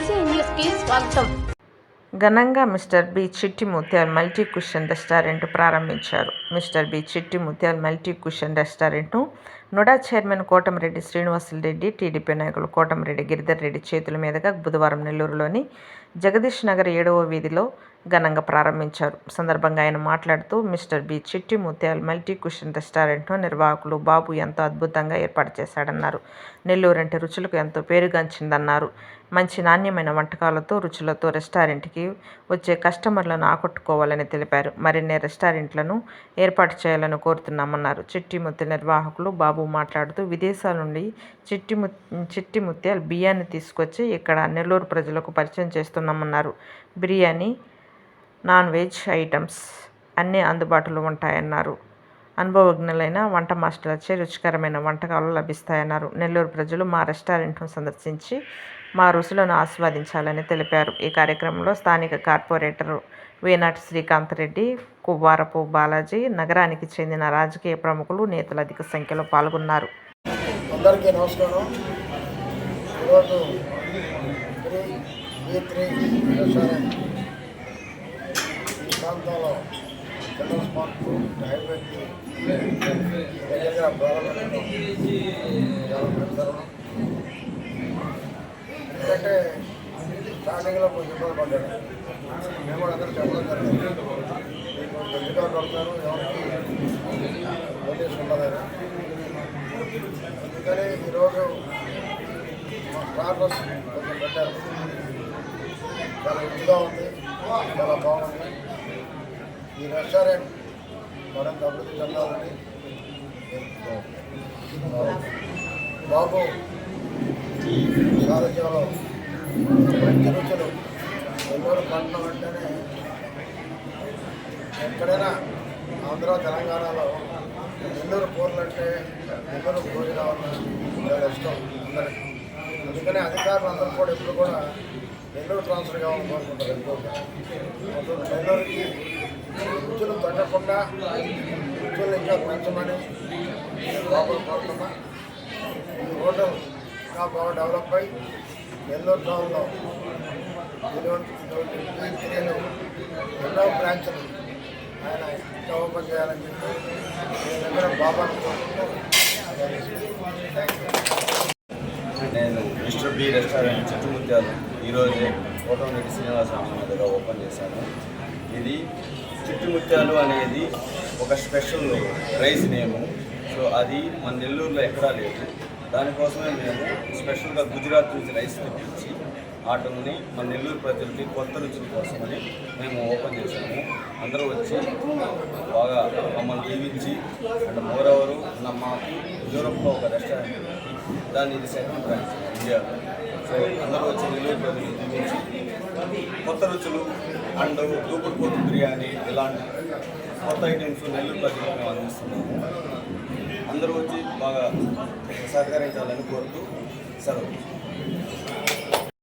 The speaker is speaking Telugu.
బీసీ న్యూస్కి స్వాగతం. ఘనంగా mister B Chitti Mutyal multi cuisine restaurant ప్రారంభించారు. Mister B Chitti Mutyal multi cuisine రెస్టారెంట్ను NUDA chairman Kotamreddy Srinivasulu Reddy, TDP నాయకులు కోటమిరెడ్డి గిరిధర్ రెడ్డి చేతుల మీదుగా బుధవారం నెల్లూరులోని జగదీష్ నగర్ 7వ వీధిలో ఘనంగా ప్రారంభించారు. సందర్భంగా ఆయన మాట్లాడుతూ, mister B Chitti Mutyal multi cuisine రెస్టారెంట్ను నిర్వాహకులు బాబు ఎంతో అద్భుతంగా ఏర్పాటు చేశాడన్నారు. నెల్లూరు అంటే రుచులకు ఎంతో పేరుగాంచిందన్నారు. మంచి నాణ్యమైన వంటకాలతో, రుచులతో రెస్టారెంట్కి వచ్చే కస్టమర్లను ఆకట్టుకోవాలని తెలిపారు. మరిన్ని రెస్టారెంట్లను ఏర్పాటు చేయాలని కోరుతున్నామన్నారు. చిట్టి ముత్యాల్ నిర్వాహకులు బాబు మాట్లాడుతూ, విదేశాల నుండి చిట్టి ముత్యాల్ బియ్యాన్ని తీసుకొచ్చి ఇక్కడ నెల్లూరు ప్రజలకు పరిచయం చేస్తున్నామన్నారు. బిర్యానీ, నాన్ వెజ్ ఐటమ్స్ అన్నీ అందుబాటులో ఉంటాయన్నారు. అనుభవజ్ఞులైన వంట మాస్టర్లచే రుచికరమైన వంటకాలు లభిస్తాయన్నారు. నెల్లూరు ప్రజలు మా రెస్టారెంట్ను సందర్శించి మా రుచులను ఆస్వాదించాలని తెలిపారు. ఈ కార్యక్రమంలో స్థానిక కార్పొరేటర్ వేనాటి శ్రీకాంత్ రెడ్డి, కువ్వారపు బాలాజీ, నగరానికి చెందిన రాజకీయ ప్రముఖులు, నేతలు అధిక సంఖ్యలో పాల్గొన్నారు. అందరికీ నమస్కారం. ఈరోజు రెస్టారెంట్ ఈ ప్రాంతంలో చిల్డ్రన్స్ పార్క్ హైవేకి దగ్గరగా ప్రారంభించడం చాలా పెడతారు. ఎందుకంటే స్టార్టింగ్లో కొంచెం ఇబ్బంది పడ్డాడు. మేము కూడా అందరూ చెప్పడం జరిగింది, మీకు గట్టిగా కొడతారు, ఎవరికి నోటీస్ ఉండదని. అందుకని ఈరోజు మా స్టార్టర్స్ కొంచెం పెట్టారు. చాలా రుచిగా ఉంది, చాలా బాగుంది. ఈ రెస్టారెంట్ మరింత అభివృద్ధి చెందాలని బాబు సారథ్యంలో మంచి రుచులు నెల్లూరు పట్టణం అంటేనే ఎక్కడైనా ఆంధ్ర తెలంగాణలో నెల్లూరు కూరలు అంటే నెల్లూరు భోజనాలు చాలా ఇష్టం అందరికీ. అందుకని అధికారులు అందరూ కూడా ఎప్పుడు కూడా నెల్లూరు ట్రాన్స్ఫర్ కావాలని కోరుకుంటారు. ఎక్కువగా నెల్లూరుకి రుచులు తగ్గకుండా రుచులు ఇంకా పెంచమని బాబులు కోరుతున్నా. ఈ హోటల్ ఇంకా బాగా డెవలప్ అయ్యి నెల్లూరు టౌన్లో ఎన్నో బ్రాంచ్లు ఆయన ఇంకా ఓపెన్ చేయాలని చెప్పి నేను దగ్గర బాబాను కోరుకుంటాను. నేను మిస్టర్ బి రెస్టారెంట్ చిట్టి ముత్యాలు ఈరోజే కోటమిరెడ్డి శ్రీనివాసరావు మీదుగా ఓపెన్ చేశాను. ఇది చిట్టి ముత్యాలు అనేది ఒక స్పెషల్ రైస్ నేము. సో అది మన నెల్లూరులో ఎక్కడా లేదు. దానికోసమే మేము స్పెషల్గా గుజరాత్ నుంచి రైస్ తెప్పించి వాటిని మన నెల్లూరు ప్రజలకి కొత్త రుచుల కోసమని మేము ఓపెన్ చేసాము. అందరూ వచ్చి బాగా మమ్మల్ని దీవించి అండ్ మోరెవరు మాకు యూరోప్లో ఒక రెస్టారెంట్ ఉంది, దాన్ని ఇది సెకండ్ బ్రాంచ్ ఇండియాలో. సో అందరూ వచ్చి నెల్లూరు ప్రజలు దీవించి కొత్త రుచులు అండ్ దూకుడు పోతు బిర్యానీ ఇలాంటి కొత్త ఐటమ్స్ నెల్లూరు ప్రజలకు మేము అందిస్తున్నాము. అందరూ వచ్చి బాగా సహకరించాలని కోరుతూ సెలవు.